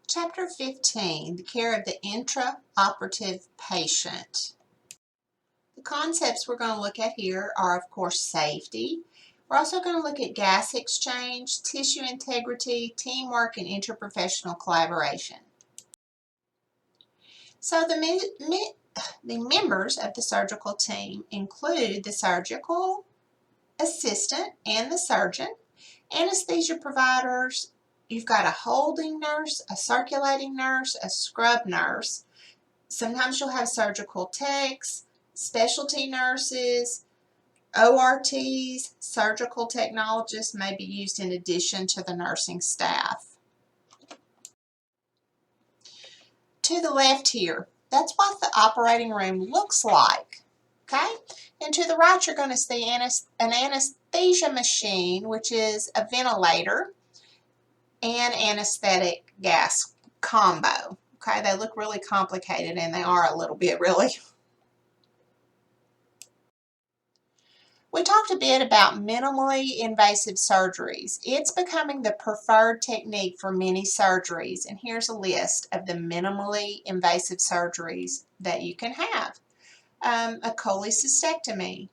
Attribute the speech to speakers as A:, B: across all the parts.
A: Chapter 15, the care of the intraoperative patient. The concepts we're going to look at here are, of course, safety. We're also going to look at gas exchange, tissue integrity, teamwork, and interprofessional collaboration. So the members of the surgical team include the surgical assistant and the surgeon, anesthesia providers. You've got a holding nurse, a circulating nurse, a scrub nurse. Sometimes you'll have surgical techs, specialty nurses, ORTs, surgical technologists may be used in addition to the nursing staff. To the left here, that's what the operating room looks like. Okay? And to the right, you're going to see an anesthesia machine, which is a ventilator and anesthetic gas combo. Okay, they look really complicated, and they are a little bit, really. We talked a bit about minimally invasive surgeries. It's becoming the preferred technique for many surgeries, and here's a list of the minimally invasive surgeries that you can have. A cholecystectomy,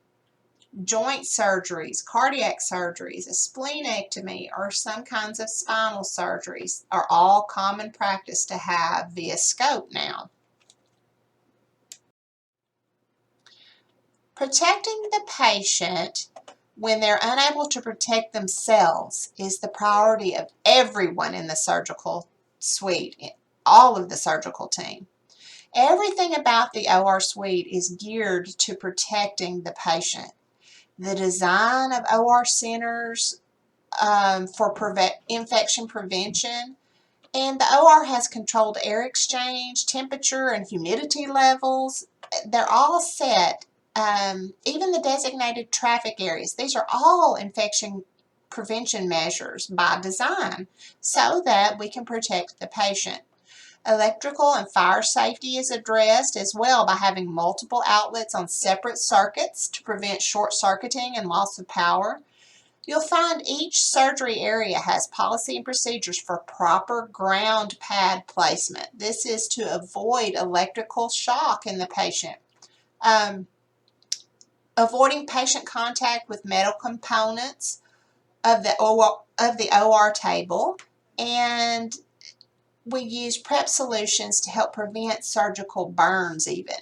A: joint surgeries, cardiac surgeries, a splenectomy, or some kinds of spinal surgeries are all common practice to have via scope now. Protecting the patient when they're unable to protect themselves is the priority of everyone in the surgical suite, all of the surgical team. Everything about the OR suite is geared to protecting the patient. The design of OR centers for infection prevention, and the OR has controlled air exchange, temperature, and humidity levels. They're all set. Even the designated traffic areas, these are all infection prevention measures by design so that we can protect the patient. Electrical and fire safety is addressed as well by having multiple outlets on separate circuits to prevent short-circuiting and loss of power. You'll find each surgery area has policy and procedures for proper ground pad placement. This is to avoid electrical shock in the patient. Avoiding patient contact with metal components of the OR table, and we use PrEP solutions to help prevent surgical burns even.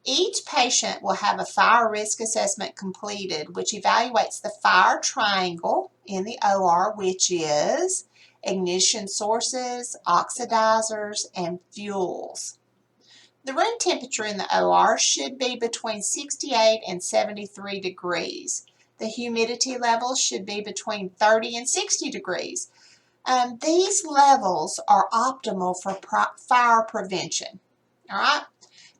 A: Each patient will have a fire risk assessment completed, which evaluates the fire triangle in the OR, which is ignition sources, oxidizers, and fuels. The room temperature in the OR should be between 68 and 73 degrees. The humidity levels should be between 30 and 60 degrees. These levels are optimal for fire prevention. All right?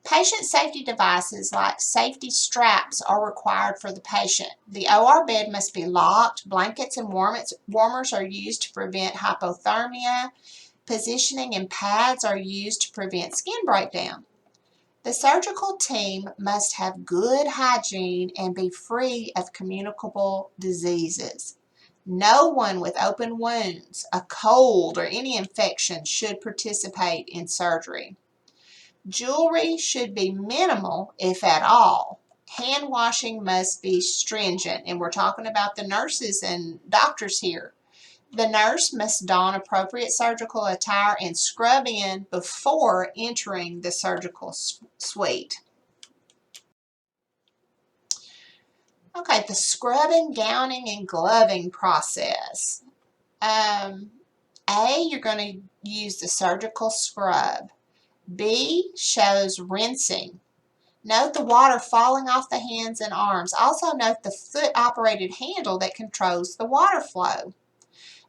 A: Patient safety devices like safety straps are required for the patient. The OR bed must be locked. Blankets and warmers are used to prevent hypothermia. Positioning and pads are used to prevent skin breakdown. The surgical team must have good hygiene and be free of communicable diseases. No one with open wounds, a cold, or any infection should participate in surgery. Jewelry should be minimal, if at all. Hand washing must be stringent, and we're talking about the nurses and doctors here. The nurse must don appropriate surgical attire and scrub in before entering the surgical suite. Okay, the scrubbing, gowning, and gloving process. You're going to use the surgical scrub. B shows rinsing. Note the water falling off the hands and arms. Also note the foot-operated handle that controls the water flow.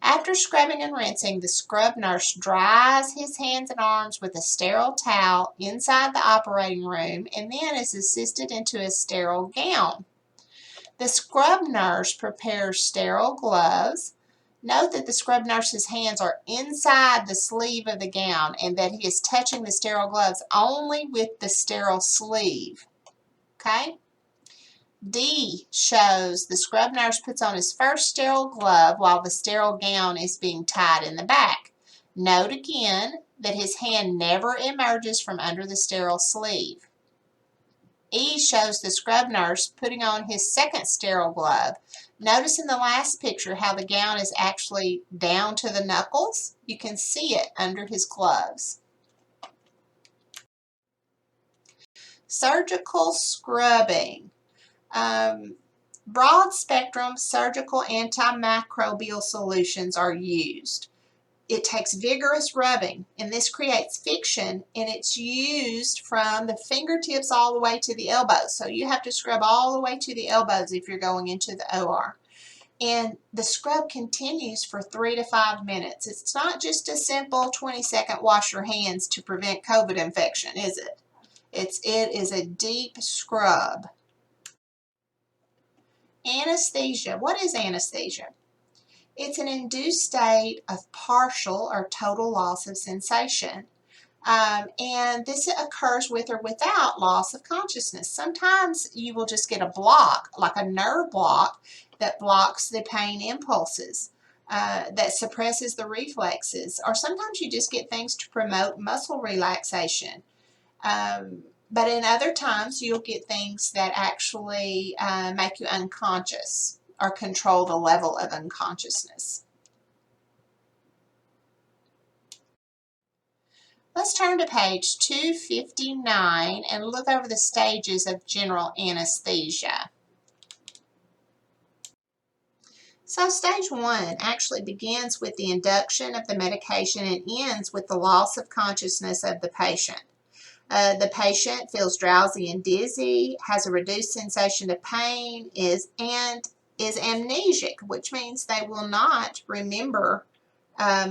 A: After scrubbing and rinsing, the scrub nurse dries his hands and arms with a sterile towel inside the operating room and then is assisted into a sterile gown. The scrub nurse prepares sterile gloves. Note that the scrub nurse's hands are inside the sleeve of the gown and that he is touching the sterile gloves only with the sterile sleeve. Okay? D shows the scrub nurse puts on his first sterile glove while the sterile gown is being tied in the back. Note again that his hand never emerges from under the sterile sleeve. E shows the scrub nurse putting on his second sterile glove. Notice in the last picture how the gown is actually down to the knuckles. You can see it under his gloves. Surgical scrubbing. Broad spectrum surgical antimicrobial solutions are used. It takes vigorous rubbing, and this creates friction, and it's used from the fingertips all the way to the elbows. So you have to scrub all the way to the elbows if you're going into the OR. And the scrub continues for 3 to 5 minutes. It's not just a simple 20-second wash your hands to prevent COVID infection, is it? It is a deep scrub. Anesthesia. What is anesthesia? It's an induced state of partial or total loss of sensation. And this occurs with or without loss of consciousness. Sometimes you will just get a block, like a nerve block, that blocks the pain impulses, that suppresses the reflexes. Or sometimes you just get things to promote muscle relaxation. But in other times, you'll get things that actually make you unconscious or control the level of unconsciousness. Let's turn to page 259 and look over the stages of general anesthesia. So stage 1 actually begins with the induction of the medication and ends with the loss of consciousness of the patient. The patient feels drowsy and dizzy, has a reduced sensation of pain, is amnesic, which means they will not remember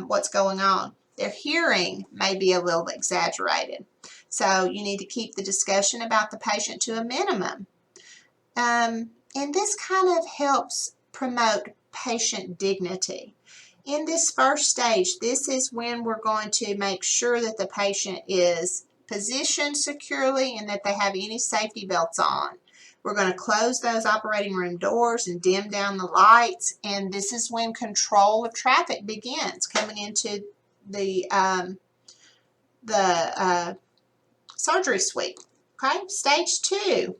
A: what's going on. Their hearing may be a little exaggerated. So you need to keep the discussion about the patient to a minimum. And this kind of helps promote patient dignity. In this first stage, this is when we're going to make sure that the patient is positioned securely and that they have any safety belts on. We're going to close those operating room doors and dim down the lights, and this is when control of traffic begins coming into the surgery suite. Okay, stage 2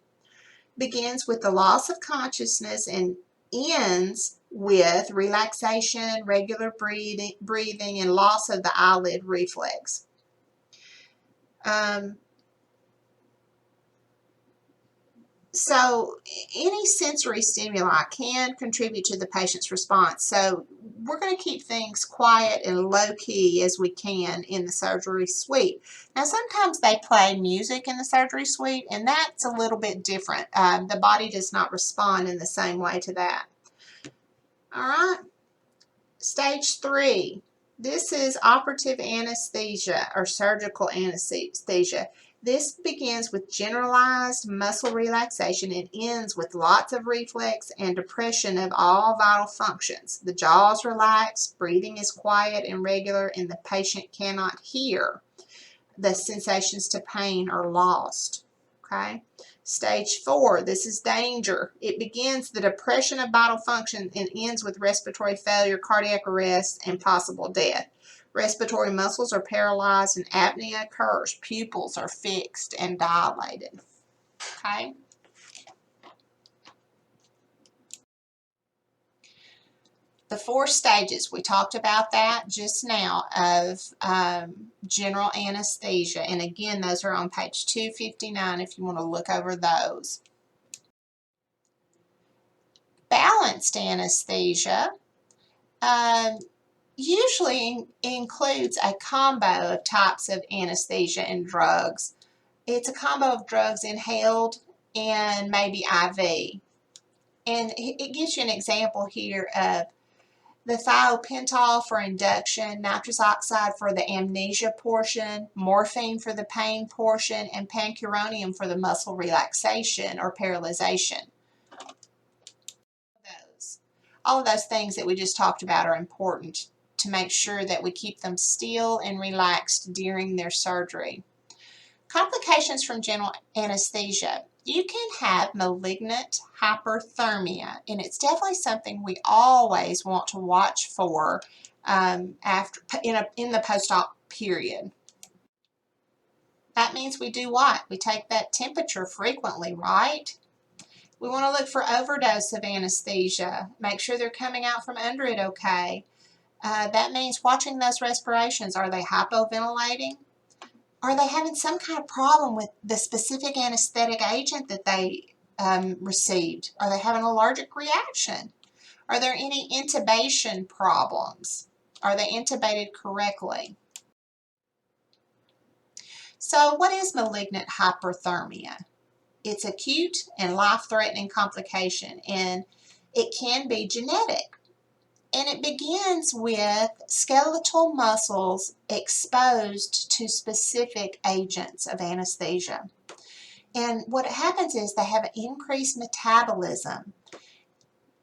A: begins with the loss of consciousness and ends with relaxation, regular breathing, and loss of the eyelid reflex. So any sensory stimuli can contribute to the patient's response. So we're going to keep things quiet and low-key as we can in the surgery suite. Now sometimes they play music in the surgery suite, and that's a little bit different. The body does not respond in the same way to that. All right. Stage 3. This is operative anesthesia or surgical anesthesia. This begins with generalized muscle relaxation and ends with lots of reflex and depression of all vital functions. The jaw is relaxed, breathing is quiet and regular, and the patient cannot hear. The sensations to pain are lost. Okay? Stage 4, this is danger. It begins the depression of vital function and ends with respiratory failure, cardiac arrest, and possible death. Respiratory muscles are paralyzed and apnea occurs. Pupils are fixed and dilated. Okay? The 4 stages, we talked about that just now of general anesthesia. And again, those are on page 259 if you want to look over those. Balanced anesthesia usually includes a combo of types of anesthesia and drugs. It's a combo of drugs inhaled and maybe IV. And it gives you an example here of the thiopental for induction, nitrous oxide for the amnesia portion, morphine for the pain portion, and pancuronium for the muscle relaxation or paralyzation. All of those things that we just talked about are important to make sure that we keep them still and relaxed during their surgery. Complications from general anesthesia. You can have malignant hyperthermia, and it's definitely something we always want to watch for after in the post-op period. That means we do what? We take that temperature frequently, right? We want to look for overdose of anesthesia. Make sure they're coming out from under it okay. That means watching those respirations. Are they hypoventilating? Are they having some kind of problem with the specific anesthetic agent that they received? Are they having an allergic reaction? Are there any intubation problems? Are they intubated correctly? So what is malignant hyperthermia? It's acute and life-threatening complication, and it can be genetic. And it begins with skeletal muscles exposed to specific agents of anesthesia. And what happens is they have an increased metabolism,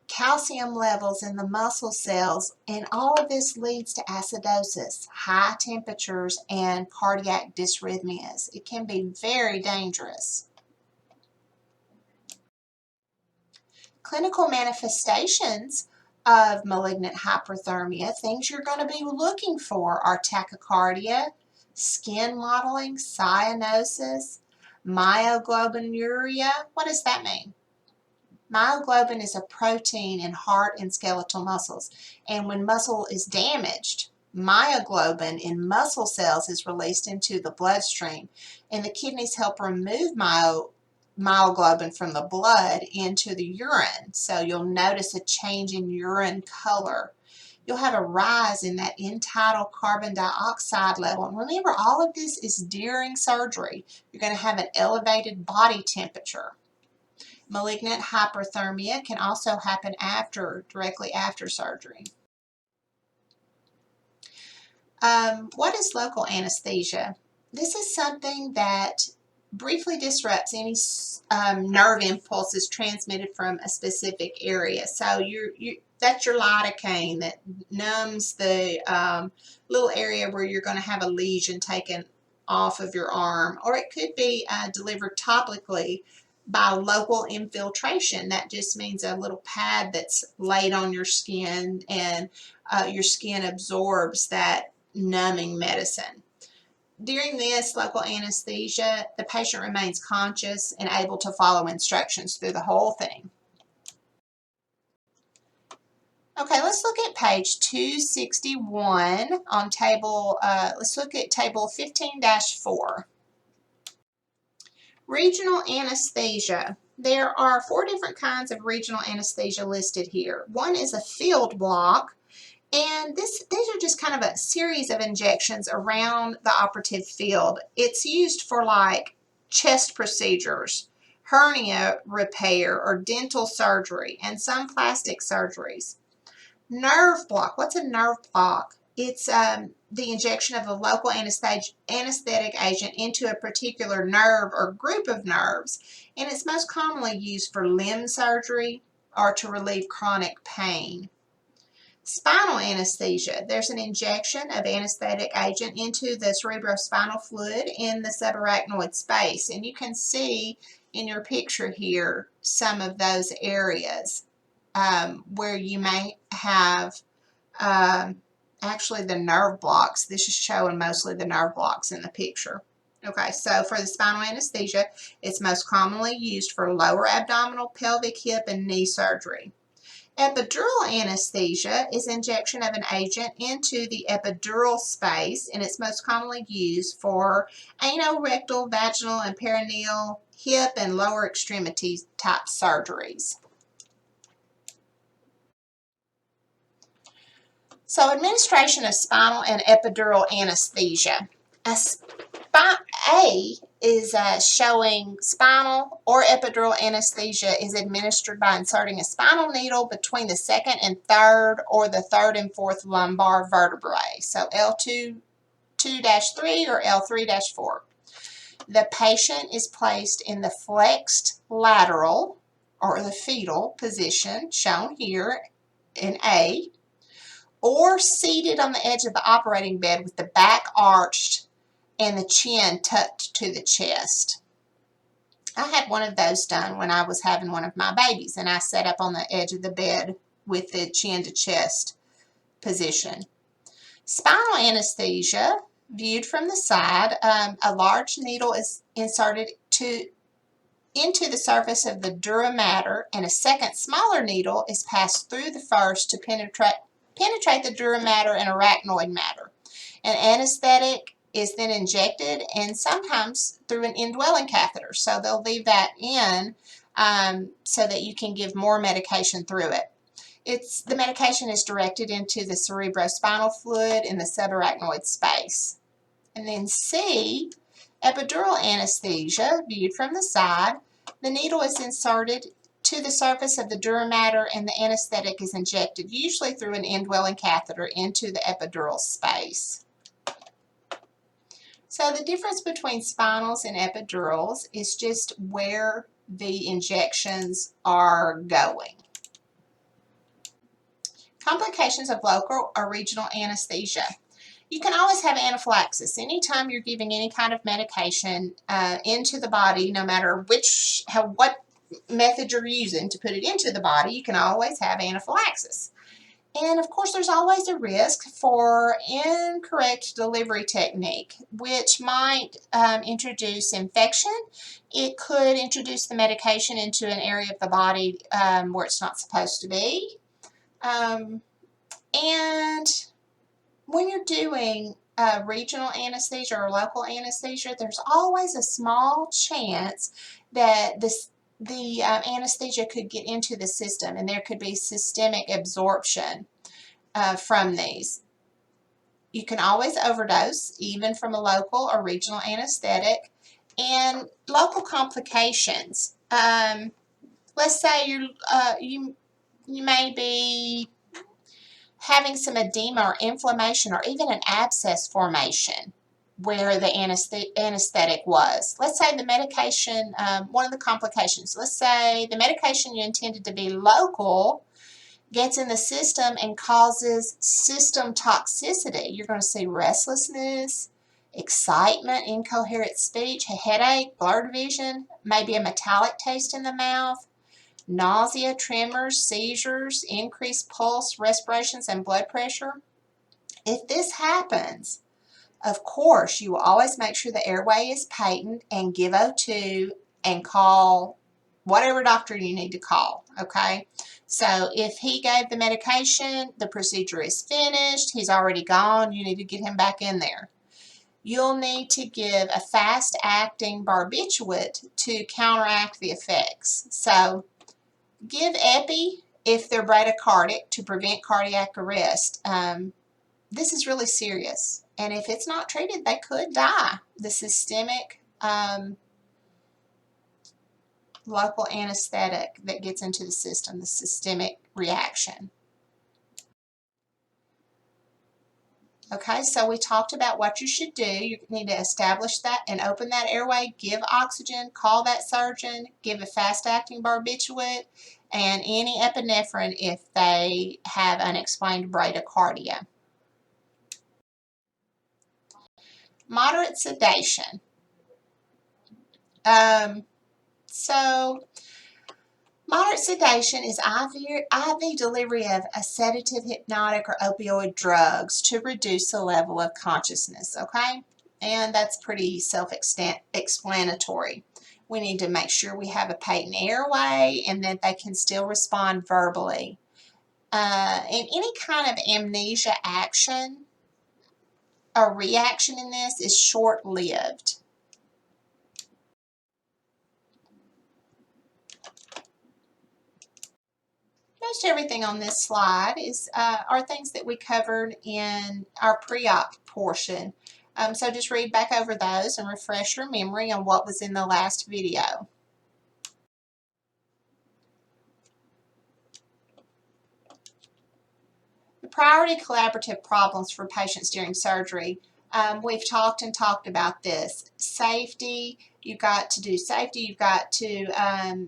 A: calcium levels in the muscle cells, and all of this leads to acidosis, high temperatures, and cardiac dysrhythmias. It can be very dangerous. Clinical manifestations of malignant hyperthermia, things you're going to be looking for are tachycardia, skin mottling, cyanosis, myoglobinuria. What does that mean? Myoglobin is a protein in heart and skeletal muscles, and when muscle is damaged, myoglobin in muscle cells is released into the bloodstream, and the kidneys help remove myoglobin from the blood into the urine. So you'll notice a change in urine color. You'll have a rise in that end-tidal carbon dioxide level. And remember, all of this is during surgery. You're going to have an elevated body temperature. Malignant hyperthermia can also happen directly after surgery. What is local anesthesia? This is something that briefly disrupts any nerve impulses transmitted from a specific area. So that's your lidocaine that numbs the little area where you're going to have a lesion taken off of your arm, or it could be delivered topically by local infiltration. That just means a little pad that's laid on your skin, and your skin absorbs that numbing medicine. During this local anesthesia, the patient remains conscious and able to follow instructions through the whole thing. Okay, let's look at page 261 on table, let's look at table 15-4. Regional anesthesia. There are 4 different kinds of regional anesthesia listed here. One is a field block, and these are just kind of a series of injections around the operative field. It's used for like chest procedures, hernia repair, or dental surgery, and some plastic surgeries. Nerve block. What's a nerve block? It's the injection of a local anesthetic agent into a particular nerve or group of nerves, and it's most commonly used for limb surgery or to relieve chronic pain. Spinal anesthesia. There's an injection of anesthetic agent into the cerebrospinal fluid in the subarachnoid space, and you can see in your picture here some of those areas where you may have actually the nerve blocks. This is showing mostly the nerve blocks in the picture. Okay, so for the spinal anesthesia, it's most commonly used for lower abdominal, pelvic, hip, and knee surgery. Epidural anesthesia is injection of an agent into the epidural space, and it's most commonly used for anorectal, vaginal, and perineal, hip, and lower extremity type surgeries. So administration of spinal and epidural anesthesia. A is showing spinal or epidural anesthesia is administered by inserting a spinal needle between the second and third or the third and fourth lumbar vertebrae. So L2-3 or L3-4. The patient is placed in the flexed lateral or the fetal position shown here in A, or seated on the edge of the operating bed with the back arched and the chin tucked to the chest. I had one of those done when I was having one of my babies, and I sat up on the edge of the bed with the chin to chest position. Spinal anesthesia, viewed from the side, a large needle is inserted into the surface of the dura mater, and a second smaller needle is passed through the first to penetrate the dura mater and arachnoid matter. An anesthetic is then injected, and sometimes through an indwelling catheter. So they'll leave that in so that you can give more medication through it. The medication is directed into the cerebrospinal fluid in the subarachnoid space. And then C, epidural anesthesia, viewed from the side. The needle is inserted to the surface of the dura mater, and the anesthetic is injected, usually through an indwelling catheter, into the epidural space. So the difference between spinals and epidurals is just where the injections are going. Complications of local or regional anesthesia. You can always have anaphylaxis. Anytime you're giving any kind of medication into the body, no matter what method you're using to put it into the body, you can always have anaphylaxis. And of course, there's always a risk for incorrect delivery technique, which might introduce infection. It could introduce the medication into an area of the body where it's not supposed to be. And when you're doing regional anesthesia or local anesthesia, there's always a small chance that the anesthesia could get into the system, and there could be systemic absorption from these. You can always overdose, even from a local or regional anesthetic. And local complications. Let's say you may be having some edema or inflammation, or even an abscess formation where the anesthetic was. Let's say the medication, one of the complications, let's say the medication you intended to be local gets in the system and causes system toxicity. You're going to see restlessness, excitement, incoherent speech, a headache, blurred vision, maybe a metallic taste in the mouth, nausea, tremors, seizures, increased pulse, respirations, and blood pressure. If this happens, of course, you will always make sure the airway is patent and give O2 and call whatever doctor you need to call, okay? So if he gave the medication, the procedure is finished, he's already gone, you need to get him back in there. You'll need to give a fast-acting barbiturate to counteract the effects. So give epi if they're bradycardic to prevent cardiac arrest. This is really serious, and if it's not treated, they could die. The systemic local anesthetic that gets into the system, the systemic reaction. Okay, so we talked about what you should do. You need to establish that and open that airway, give oxygen, call that surgeon, give a fast-acting barbiturate, and any epinephrine if they have unexplained bradycardia. Moderate sedation. Moderate sedation is IV delivery of a sedative, hypnotic, or opioid drugs to reduce the level of consciousness, okay? And that's pretty self-explanatory. We need to make sure we have a patent airway and that they can still respond verbally. And any kind of amnesia action or reaction in this is short-lived. Most everything on this slide are things that we covered in our pre-op portion. So just read back over those and refresh your memory on what was in the last video. The priority collaborative problems for patients during surgery. We've talked about this. Safety, you've got to do safety. You've got to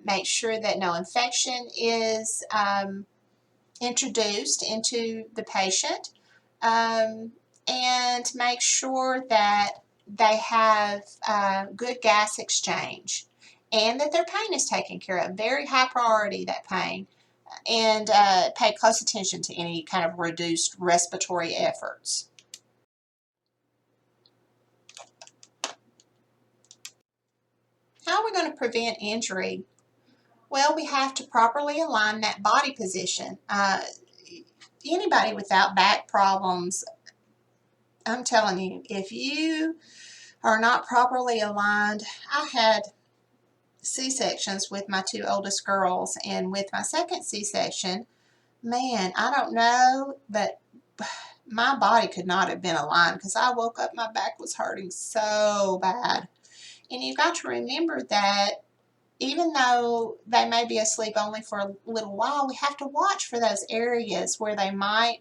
A: make sure that no infection is introduced into the patient, and make sure that they have good gas exchange and that their pain is taken care of. Very high priority, that pain. And pay close attention to any kind of reduced respiratory efforts. going to prevent injury? Well, we have to properly align that body position. Anybody without back problems, I'm telling you, if you are not properly aligned, I had C-sections with my two oldest girls, and with my second C-section, man, I don't know, but my body could not have been aligned because I woke up, my back was hurting so bad. And you've got to remember that even though they may be asleep only for a little while, we have to watch for those areas where they might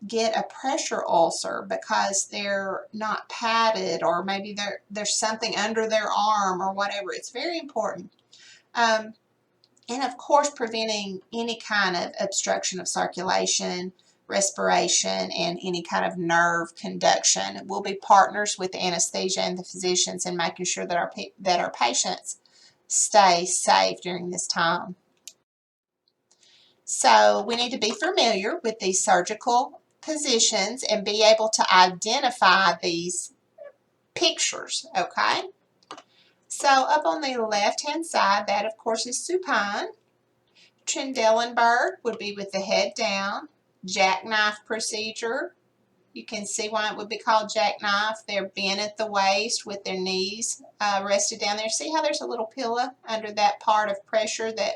A: get a pressure ulcer because they're not padded, or maybe there's something under their arm or whatever. It's very important. And of course, preventing any kind of obstruction of circulation, respiration, and any kind of nerve conduction. We'll be partners with the anesthesia and the physicians in making sure that our patients stay safe during this time. So we need to be familiar with these surgical positions and be able to identify these pictures, okay? So up on the left-hand side, that of course is supine. Trendelenburg would be with the head down. Jackknife procedure. You can see why it would be called jackknife. They're bent at the waist with their knees rested down there. See how there's a little pillow under that part of pressure that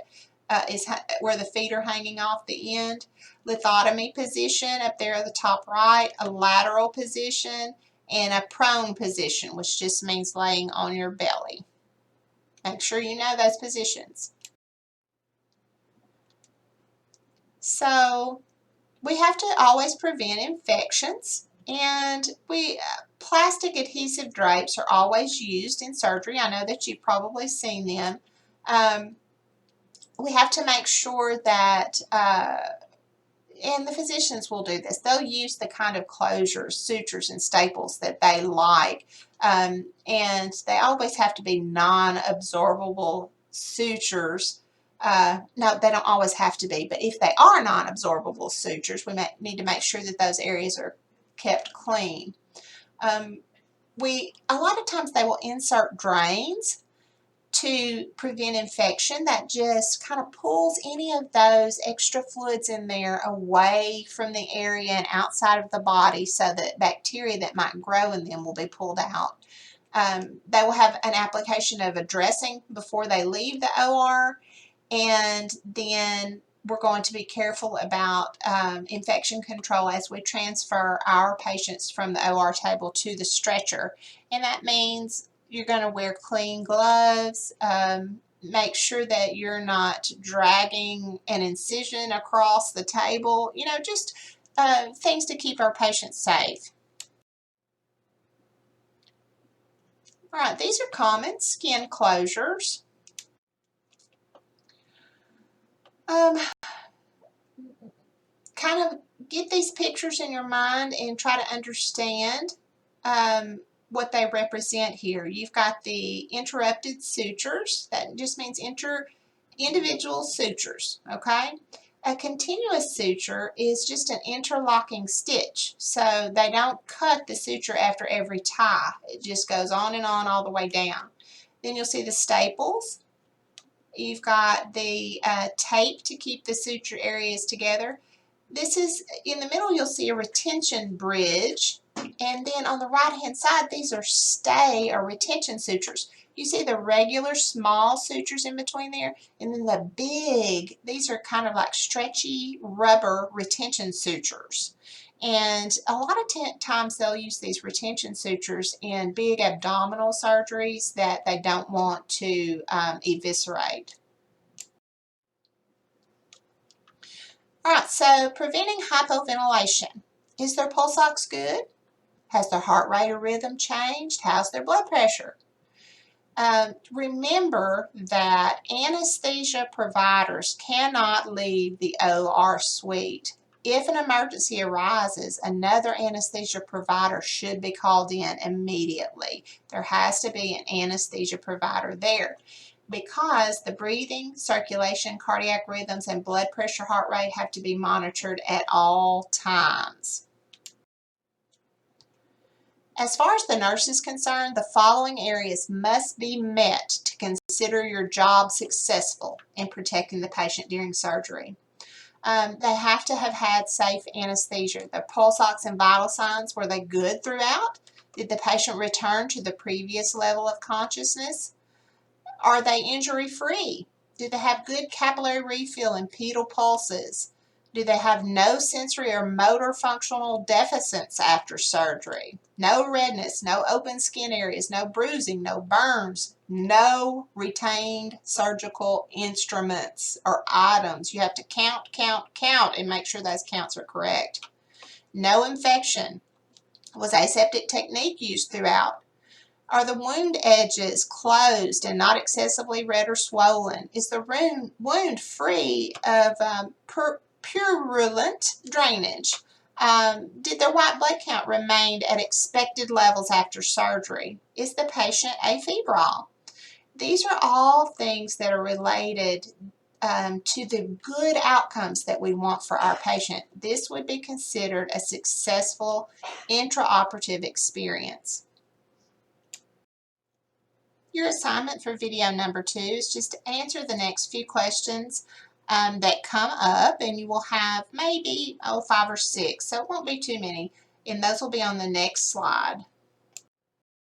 A: is where the feet are hanging off the end. Lithotomy position up there at the top right. A lateral position and a prone position, which just means laying on your belly. Make sure you know those positions. So we have to always prevent infections, and plastic adhesive drapes are always used in surgery. I know that you've probably seen them. We have to make sure that, and the physicians will do this, they'll use the kind of closures, sutures, and staples that they like, and they always have to be non-absorbable sutures. No, they don't always have to be, but if they are non-absorbable sutures, we need to make sure that those areas are kept clean. A lot of times they will insert drains to prevent infection. That just kind of pulls any of those extra fluids in there away from the area and outside of the body, so that bacteria that might grow in them will be pulled out. They will have an application of a dressing before they leave the OR, and then we're going to be careful about infection control as we transfer our patients from the OR table to the stretcher. And that means you're going to wear clean gloves. Make sure that you're not dragging an incision across the table. You know, just things to keep our patients safe. All right, these are common skin closures. Kind of get these pictures in your mind and try to understand what they represent here. You've got the interrupted sutures. That just means individual sutures, okay? A continuous suture is just an interlocking stitch. So they don't cut the suture after every tie. It just goes on and on all the way down. Then you'll see the staples. You've got the tape to keep the suture areas together. This is, in the middle you'll see a retention bridge, and then on the right hand side these are stay or retention sutures. You see the regular small sutures in between there, and then the big, these are kind of like stretchy rubber retention sutures. And a lot of times they'll use these retention sutures in big abdominal surgeries that they don't want to eviscerate. All right, so preventing hypoventilation. Is their pulse ox good? Has their heart rate or rhythm changed? How's their blood pressure? Remember that anesthesia providers cannot leave the OR suite. If an emergency arises, another anesthesia provider should be called in immediately. There has to be an anesthesia provider there, because the breathing, circulation, cardiac rhythms, and blood pressure, heart rate have to be monitored at all times. As far as the nurse is concerned, the following areas must be met to consider your job successful in protecting the patient during surgery. They have to have had safe anesthesia. The pulse ox and vital signs, were they good throughout? Did the patient return to the previous level of consciousness? Are they injury-free? Do they have good capillary refill and pedal pulses? Do they have no sensory or motor functional deficits after surgery? No redness, no open skin areas, no bruising, no burns, no retained surgical instruments or items. You have to count, count, count and make sure those counts are correct. No infection. Was aseptic technique used throughout? Are the wound edges closed and not excessively red or swollen? Is the wound free of purulent drainage? Did their white blood count remain at expected levels after surgery? Is the patient afebrile? These are all things that are related to the good outcomes that we want for our patient. This would be considered a successful intraoperative experience. Your assignment for video number 2 is just to answer the next few questions that come up, and you will have maybe 5 or 6, so it won't be too many, and those will be on the next slide.